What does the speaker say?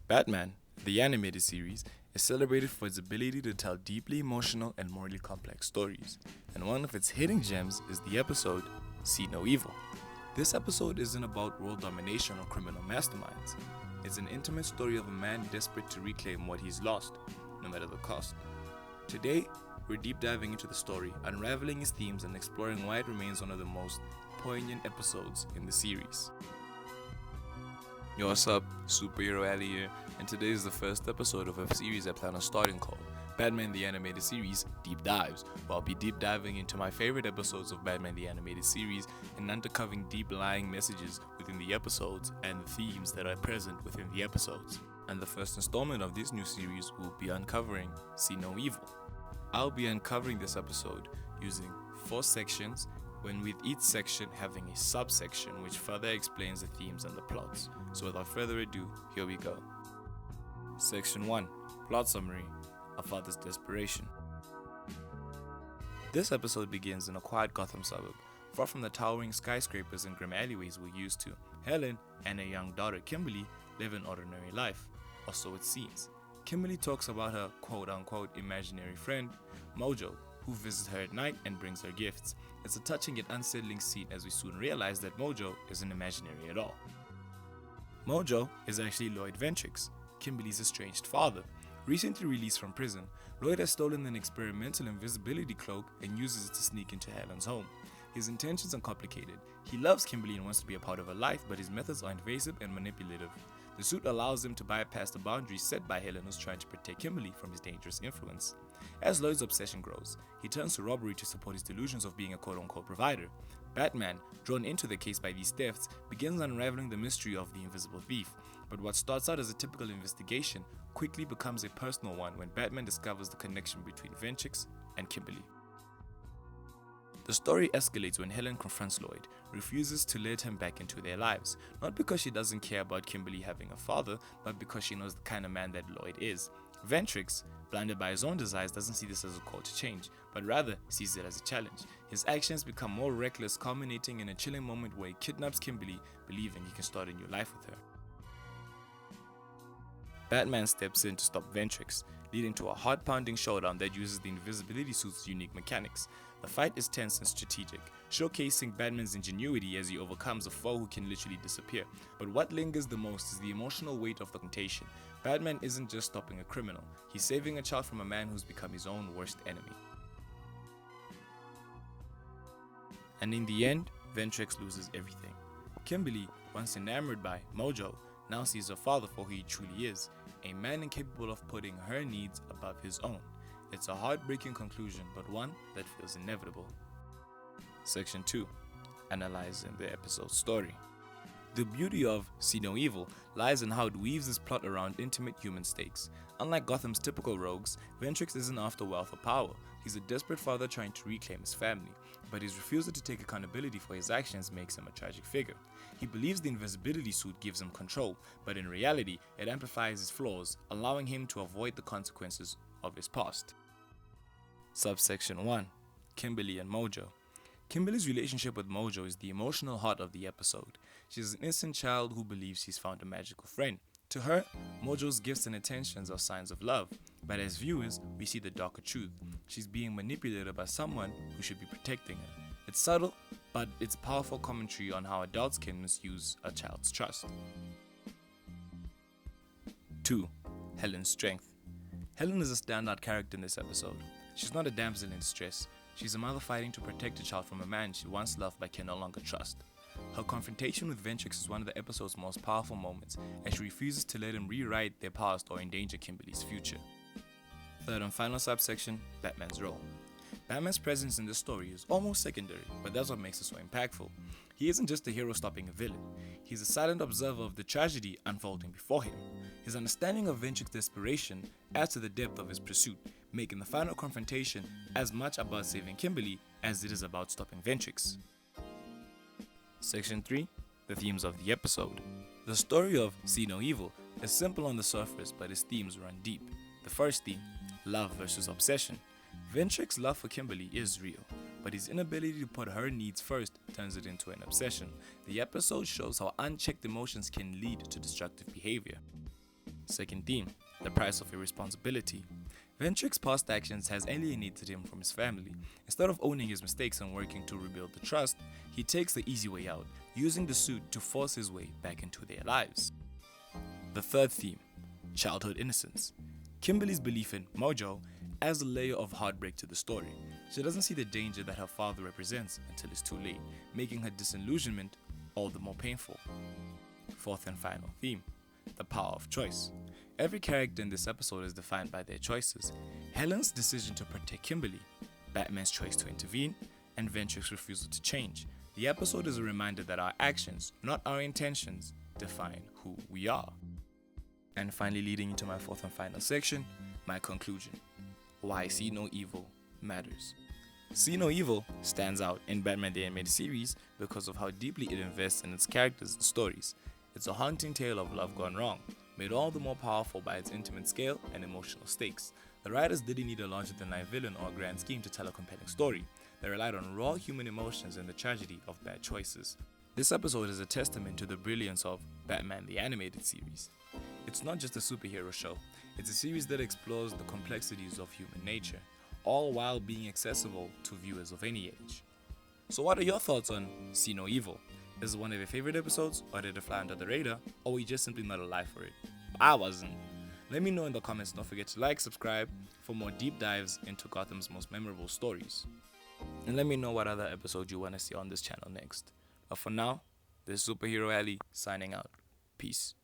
Batman, the animated series, is celebrated for its ability to tell deeply emotional and morally complex stories, and one of its hidden gems is the episode See No Evil. This episode isn't about world domination or criminal masterminds. It's an intimate story of a man desperate to reclaim what he's lost, no matter the cost. Today, we're deep diving into the story, unraveling its themes and exploring why it remains one of the most poignant episodes in the series. Yo, what's up? Superhero Ali here, and today is the first episode of a series I plan on starting called Batman the Animated Series Deep Dives, where I'll be deep diving into my favorite episodes of Batman the Animated Series and uncovering deep lying messages within the episodes and the themes that are present within the episodes. And the first installment of this new series will be uncovering See No Evil. I'll be uncovering this episode using 4 sections, when with each section having a subsection which further explains the themes and the plots. So without further ado, here we go. Section 1. Plot Summary. A Father's Desperation. This episode begins in a quiet Gotham suburb, far from the towering skyscrapers and grim alleyways we're used to. Helen and her young daughter Kimberly live an ordinary life, or so it seems. Kimberly talks about her quote-unquote imaginary friend, Mojo, who visits her at night and brings her gifts. It's a touching yet unsettling scene as we soon realize that Mojo isn't imaginary at all. Mojo is actually Lloyd Ventrix, Kimberly's estranged father. Recently released from prison, Lloyd has stolen an experimental invisibility cloak and uses it to sneak into Helen's home. His intentions are complicated. He loves Kimberly and wants to be a part of her life, but his methods are invasive and manipulative. The suit allows him to bypass the boundaries set by Helen, who's trying to protect Kimberly from his dangerous influence. As Lloyd's obsession grows, he turns to robbery to support his delusions of being a quote-unquote provider. Batman, drawn into the case by these thefts, begins unraveling the mystery of the invisible thief. But what starts out as a typical investigation quickly becomes a personal one when Batman discovers the connection between Ventrix and Kimberly. The story escalates when Helen confronts Lloyd, refuses to let him back into their lives, not because she doesn't care about Kimberly having a father, but because she knows the kind of man that Lloyd is. Ventrix, blinded by his own desires, doesn't see this as a call to change, but rather sees it as a challenge. His actions become more reckless, culminating in a chilling moment where he kidnaps Kimberly, believing he can start a new life with her. Batman steps in to stop Ventrix, leading to a heart-pounding showdown that uses the invisibility suit's unique mechanics. The fight is tense and strategic, showcasing Batman's ingenuity as he overcomes a foe who can literally disappear. But what lingers the most is the emotional weight of the confrontation. Batman isn't just stopping a criminal, he's saving a child from a man who's become his own worst enemy. And in the end, Ventrix loses everything. Kimberly, once enamored by Mojo, now sees her father for who he truly is, a man incapable of putting her needs above his own. It's a heartbreaking conclusion, but one that feels inevitable. Section 2. Analyzing the episode's story. The beauty of See No Evil lies in how it weaves its plot around intimate human stakes. Unlike Gotham's typical rogues, Ventrix isn't after wealth or power. He's a desperate father trying to reclaim his family, but his refusal to take accountability for his actions makes him a tragic figure. He believes the invisibility suit gives him control, but in reality, it amplifies his flaws, allowing him to avoid the consequences of his past. Subsection 1. Kimberly and Mojo. Kimberly's relationship with Mojo is the emotional heart of the episode. She's an innocent child who believes she's found a magical friend. To her, Mojo's gifts and attentions are signs of love, but as viewers, we see the darker truth. She's being manipulated by someone who should be protecting her. It's subtle, but it's powerful commentary on how adults can misuse a child's trust. 2. Helen's strength. Helen is a standout character in this episode. She's not a damsel in distress. She's a mother fighting to protect a child from a man she once loved but can no longer trust. Her confrontation with Ventrix is one of the episode's most powerful moments, as she refuses to let him rewrite their past or endanger Kimberly's future. Third and final subsection, Batman's role. Batman's presence in this story is almost secondary, but that's what makes it so impactful. He isn't just a hero stopping a villain. He's a silent observer of the tragedy unfolding before him. His understanding of Ventrix's desperation adds to the depth of his pursuit, making the final confrontation as much about saving Kimberly as it is about stopping Ventrix. Section 3. The themes of the episode. The story of See No Evil is simple on the surface, but its themes run deep. The first theme, love versus obsession. Ventrix's love for Kimberly is real, but his inability to put her needs first turns it into an obsession. The episode shows how unchecked emotions can lead to destructive behavior. Second theme, the price of irresponsibility. Ventrick's past actions has alienated him from his family. Instead of owning his mistakes and working to rebuild the trust, he takes the easy way out, using the suit to force his way back into their lives. The third theme, childhood innocence. Kimberly's belief in Mojo adds a layer of heartbreak to the story. She doesn't see the danger that her father represents until it's too late, making her disillusionment all the more painful. Fourth and final theme, the power of choice. Every character in this episode is defined by their choices. Helen's decision to protect Kimberly, Batman's choice to intervene, and Ventrick's refusal to change. The episode is a reminder that our actions, not our intentions, define who we are. And finally, leading into my fourth and final section, my conclusion. Why See No Evil matters. See No Evil stands out in Batman the Animated Series because of how deeply it invests in its characters and stories. It's a haunting tale of love gone wrong, made all the more powerful by its intimate scale and emotional stakes. The writers didn't need a larger-than-life villain or a grand scheme to tell a compelling story. They relied on raw human emotions and the tragedy of bad choices. This episode is a testament to the brilliance of Batman the Animated Series. It's not just a superhero show, it's a series that explores the complexities of human nature, all while being accessible to viewers of any age. So what are your thoughts on See No Evil? Is it one of your favorite episodes, or did it fly under the radar, or were you just simply not alive for it? I wasn't. Let me know in the comments. Don't forget to like, subscribe for more deep dives into Gotham's most memorable stories. And let me know what other episodes you want to see on this channel next. But for now, this is Superhero Ali signing out. Peace.